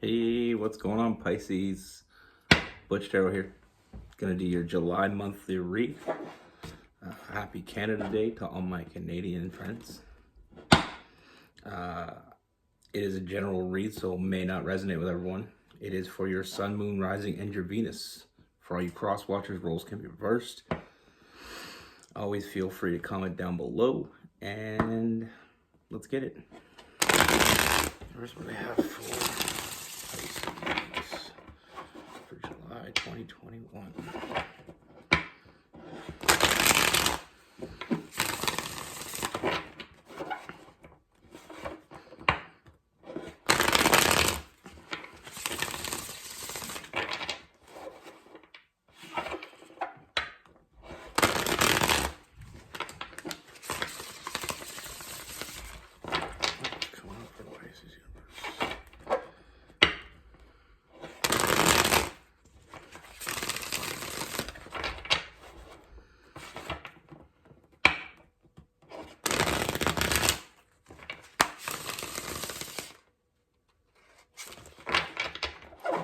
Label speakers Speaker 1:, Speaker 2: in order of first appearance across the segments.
Speaker 1: Hey, what's going on, Pisces? Butch Tarot here. Gonna do your July monthly read. Happy Canada Day to all my Canadian friends. It is a general read, so it may not resonate with everyone. It is for your Sun, Moon, Rising, and your Venus. For all you cross watchers, roles can be reversed. Always feel free to comment down below, and let's get it. Here's what I have for Pisces for July 2021.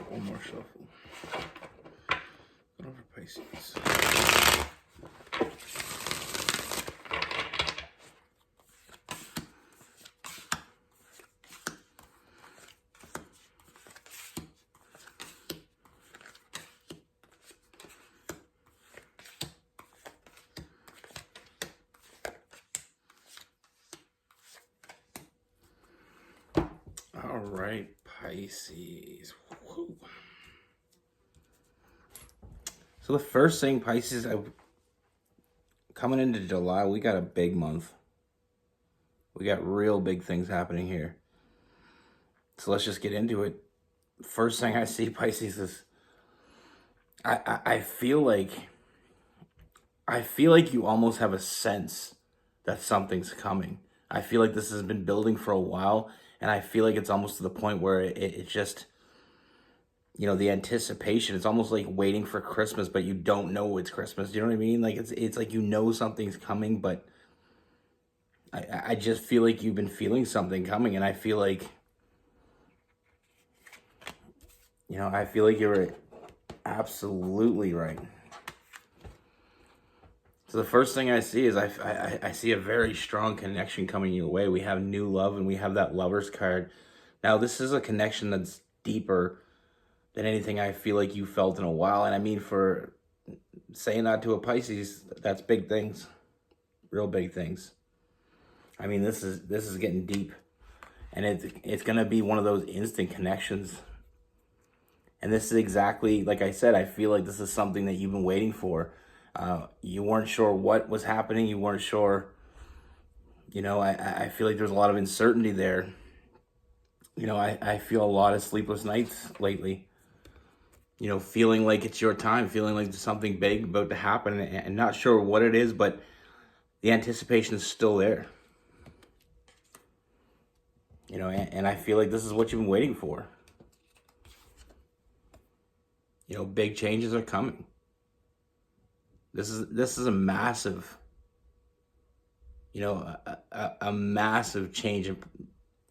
Speaker 1: One more shuffle. Go over Pisces. All right, Pisces. Woo. So the first thing, Pisces, coming into July, we got a big month. We got real big things happening here. So let's just get into it. First thing I see, Pisces, is I feel like you almost have a sense that something's coming. I feel like this has been building for a while, and I feel like it's almost to the point where it just, the anticipation, it's almost like waiting for Christmas, but you don't know it's Christmas. Do you know what I mean? Like it's like something's coming, but I just feel like you've been feeling something coming, and I feel like, I feel like you're absolutely right. So the first thing I see is I see a very strong connection coming your way. We have new love, and we have that Lover's card. Now, this is a connection that's deeper than anything I feel like you felt in a while. And I mean, for saying that to a Pisces, that's big things, real big things. I mean, this is getting deep, and it's gonna be one of those instant connections. And this is exactly, like I said, I feel like this is something that you've been waiting for. You weren't sure what was happening. You weren't sure, I feel like there's a lot of uncertainty there. I feel a lot of sleepless nights lately. Feeling like it's your time, feeling like there's something big about to happen, and not sure what it is, but the anticipation is still there. And I feel like this is what you've been waiting for. Big changes are coming. This is a massive, a massive change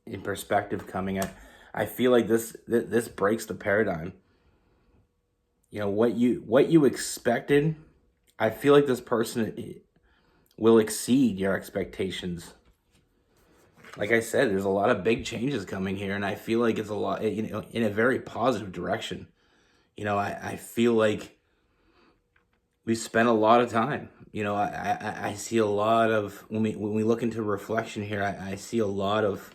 Speaker 1: in perspective coming. I feel like this breaks the paradigm. What you expected, I feel like this person will exceed your expectations. Like I said, there's a lot of big changes coming here, and I feel like it's a lot, in a very positive direction. I feel like we spent a lot of time. I see a lot of, when we look into reflection here, I see a lot of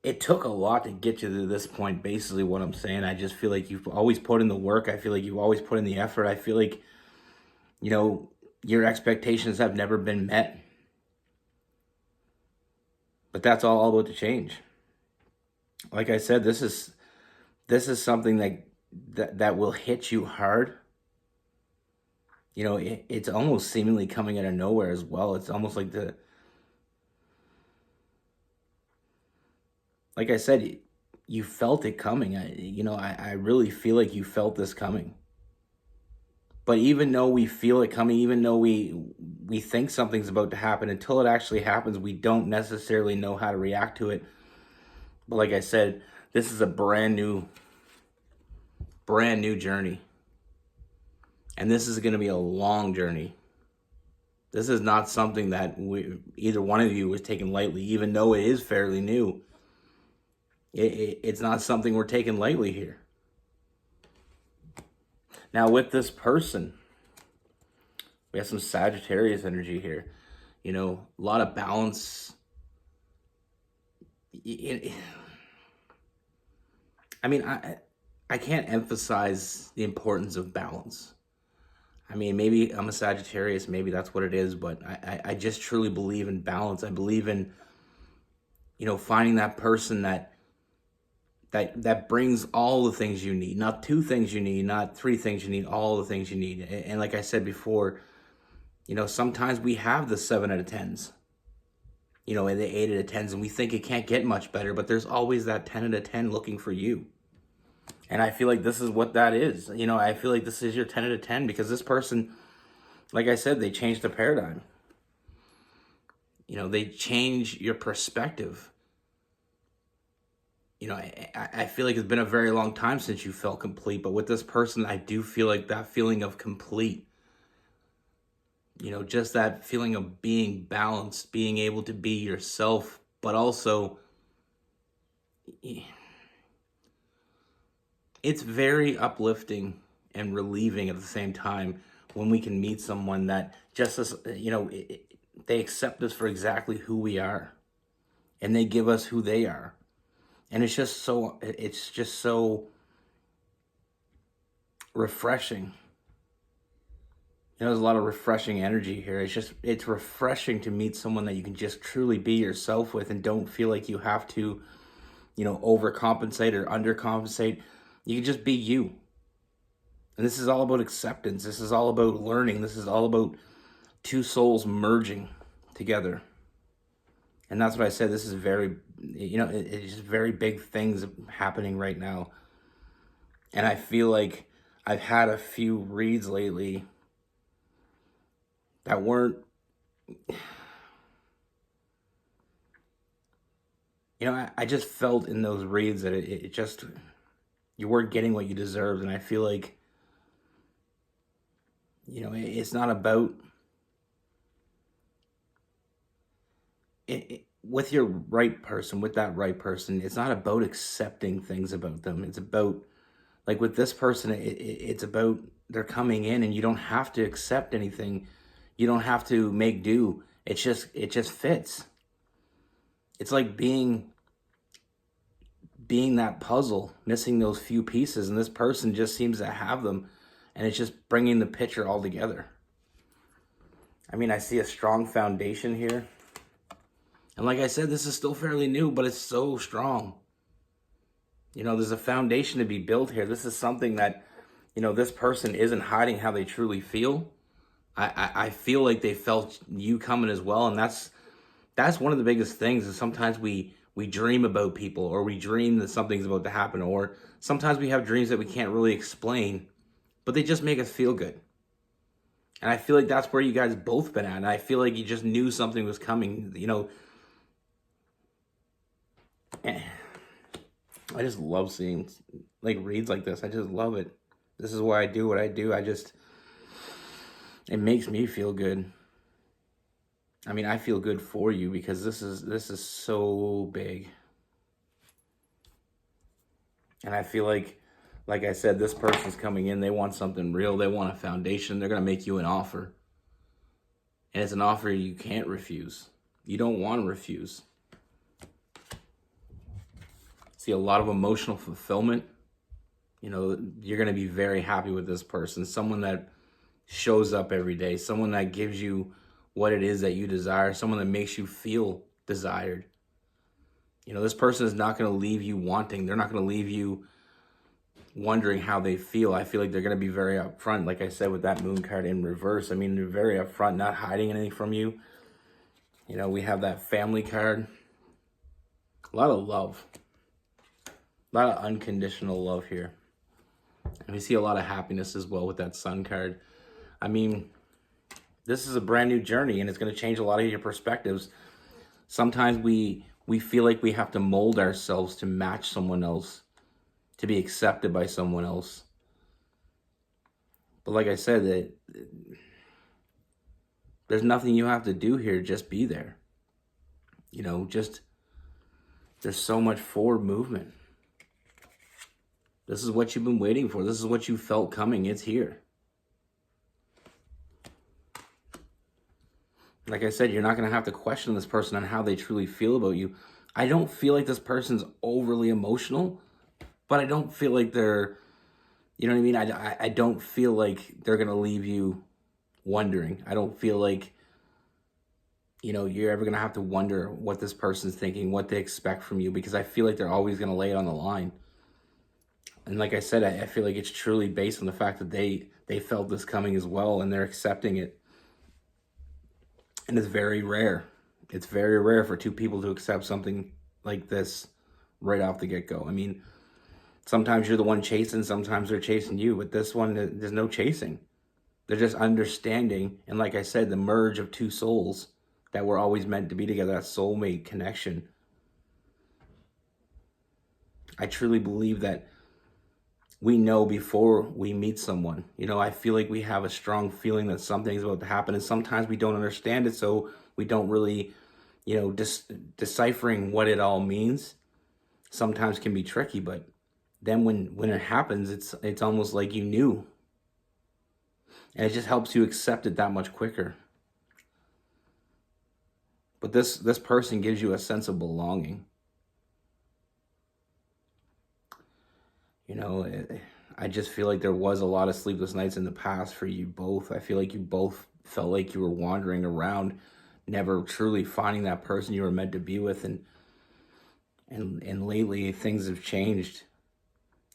Speaker 1: it took a lot to get you to this point, basically what I'm saying. I just feel like you've always put in the work. I feel like you've always put in the effort. I feel like, your expectations have never been met. But that's all about to change. Like I said, this is something that will hit you hard. It's almost seemingly coming out of nowhere as well. It's almost like like I said, you felt it coming. I really feel like you felt this coming. But even though we feel it coming, even though we think something's about to happen, until it actually happens, we don't necessarily know how to react to it. But like I said, this is a brand new journey. And this is going to be a long journey. This is not something that either one of you was taking lightly, even though it is fairly new. It's not something we're taking lightly here. Now with this person, we have some Sagittarius energy here. You know, a lot of balance. I mean, I can't emphasize the importance of balance. I mean, maybe I'm a Sagittarius, maybe that's what it is, but I just truly believe in balance. I believe in, you know, finding that person that brings all the things you need. Not 2 things you need, not 3 things you need, all the things you need. And like I said before, you know, sometimes we have the 7 out of 10s, you know, and the 8 out of 10s, and we think it can't get much better, but there's always that 10 out of 10 looking for you. And I feel like this is what that is. You know, I feel like this is your 10 out of 10 because this person, like I said, they changed the paradigm. You know, they change your perspective. You know, I feel like it's been a very long time since you felt complete, but with this person, I do feel like that feeling of complete. You know, just that feeling of being balanced, being able to be yourself, but also it's very uplifting and relieving at the same time when we can meet someone that just as, you know, they accept us for exactly who we are and they give us who they are. And it's just so refreshing. You know, there's a lot of refreshing energy here. It's refreshing to meet someone that you can just truly be yourself with and don't feel like you have to, you know, overcompensate or undercompensate. You can just be you. And this is all about acceptance. This is all about learning. This is all about 2 souls merging together. And that's what I said. This is very, you know, it's just very big things happening right now. And I feel like I've had a few reads lately that weren't, you know, I just felt in those reads that it just, you weren't getting what you deserved. And I feel like, you know, it's not about, with your right person, with that right person, it's not about accepting things about them. It's about, like with this person, it's about they're coming in and you don't have to accept anything. You don't have to make do. It just fits. It's like being that puzzle, missing those few pieces, and this person just seems to have them, and it's just bringing the picture all together. I mean, I see a strong foundation here. And like I said, this is still fairly new, but it's so strong. You know, there's a foundation to be built here. This is something that, you know, this person isn't hiding how they truly feel. I feel like they felt you coming as well. And that's one of the biggest things is sometimes we dream about people, or we dream that something's about to happen, or sometimes we have dreams that we can't really explain, but they just make us feel good. And I feel like that's where you guys both been at. And I feel like you just knew something was coming, you know. I just love seeing like reads like this. I just love it. This is why I do what I do. It makes me feel good. I mean, I feel good for you because this is so big. And I feel like I said, this person's coming in. They want something real. They want a foundation. They're going to make you an offer. And it's an offer you can't refuse. You don't want to refuse. See a lot of emotional fulfillment. You know, you're going to be very happy with this person. Someone that shows up every day. Someone that gives you what it is that you desire. Someone that makes you feel desired. You know, this person is not going to leave you wanting. They're not going to leave you wondering how they feel. I feel like they're going to be very upfront. Like I said, with that moon card in reverse. I mean, they're very upfront, not hiding anything from you. You know, we have that family card. A lot of love. A lot of unconditional love here. And we see a lot of happiness as well with that sun card. I mean, this is a brand new journey, and it's going to change a lot of your perspectives. Sometimes we feel like we have to mold ourselves to match someone else, to be accepted by someone else. But like I said, there's nothing you have to do here. Just be there. Just there's so much forward movement. This is what you've been waiting for. This is what you felt coming. It's here. Like I said, you're not going to have to question this person on how they truly feel about you. I don't feel like this person's overly emotional, but I don't feel like they're, you know what I mean? I don't feel like they're going to leave you wondering. I don't feel like, you're ever going to have to wonder what this person's thinking, what they expect from you, because I feel like they're always going to lay it on the line. And like I said, I feel like it's truly based on the fact that they felt this coming as well, and they're accepting it. And it's very rare. It's very rare for two people to accept something like this right off the get-go. I mean, sometimes you're the one chasing, sometimes they're chasing you, but this one, there's no chasing. They're just understanding, and like I said, the merge of two souls that were always meant to be together, that soulmate connection. I truly believe that we know before we meet someone. I feel like we have a strong feeling that something's about to happen, and sometimes we don't understand it, so we don't really, deciphering what it all means sometimes can be tricky. But then when it happens, it's almost like you knew, and it just helps you accept it that much quicker. But this person gives you a sense of belonging. I just feel like there was a lot of sleepless nights in the past for you both. I feel like you both felt like you were wandering around, never truly finding that person you were meant to be with. And lately things have changed.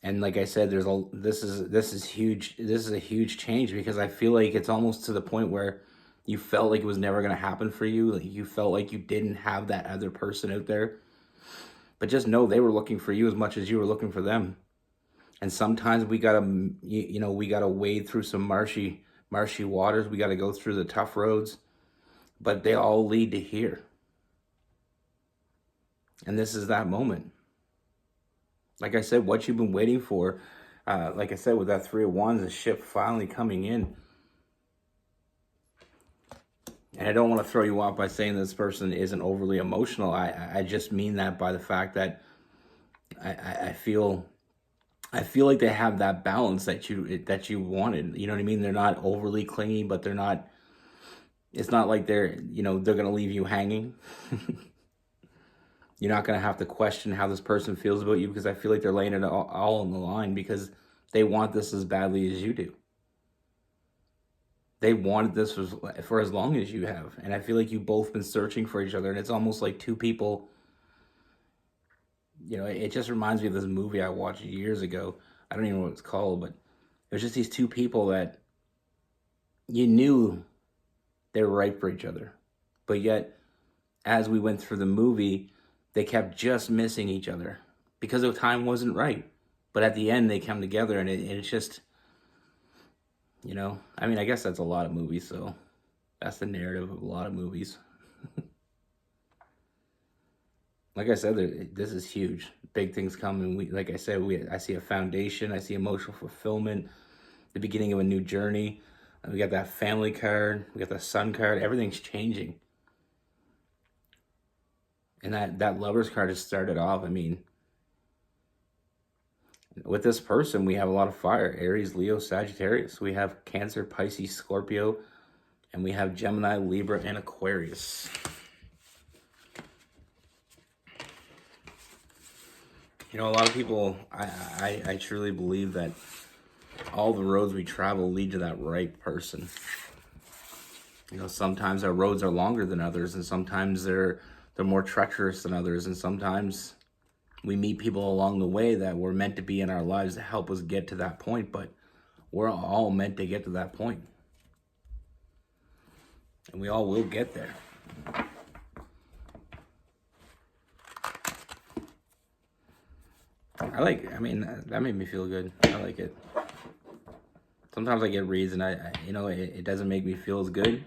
Speaker 1: And like I said, this is huge. This is a huge change, because I feel like it's almost to the point where you felt like it was never going to happen for you. Like you felt like you didn't have that other person out there. But just know they were looking for you as much as you were looking for them. And sometimes we gotta, we gotta wade through some marshy waters. We gotta go through the tough roads, but they all lead to here. And this is that moment. Like I said, what you've been waiting for, like I said, with that Three of Wands, the ship finally coming in. And I don't want to throw you off by saying this person isn't overly emotional. I just mean that by the fact that I feel like they have that balance that you wanted. You know what I mean? They're not overly clingy, but they're not. It's not like they're gonna leave you hanging. You're not gonna have to question how this person feels about you, because I feel like they're laying it all on the line, because they want this as badly as you do. They wanted this for as long as you have, and I feel like you've both been searching for each other, and it's almost like two people. It just reminds me of this movie I watched years ago. I don't even know what it's called, but it was just these two people that you knew they were right for each other. But yet, as we went through the movie, they kept just missing each other because the time wasn't right. But at the end, they come together, and it's just, I mean, I guess that's a lot of movies, so that's the narrative of a lot of movies. Like I said, this is huge. Big things coming. Like I said, I see a foundation. I see emotional fulfillment, the beginning of a new journey. We got that family card. We got the sun card. Everything's changing. And that lover's card has started off. I mean, with this person, we have a lot of fire. Aries, Leo, Sagittarius. We have Cancer, Pisces, Scorpio. And we have Gemini, Libra, and Aquarius. A lot of people, I truly believe that all the roads we travel lead to that right person. Sometimes our roads are longer than others, and sometimes they're more treacherous than others, and sometimes we meet people along the way that were meant to be in our lives to help us get to that point, but we're all meant to get to that point. And we all will get there. I mean, that made me feel good. I like it. sometimes I get reads and you know, it doesn't make me feel as good.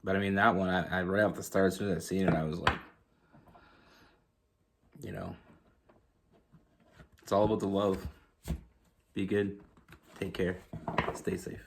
Speaker 1: But I mean, that one, I right off the start, as soon as I seen it, I was like, you know, it's all about the love. Be good. Take care. Stay safe.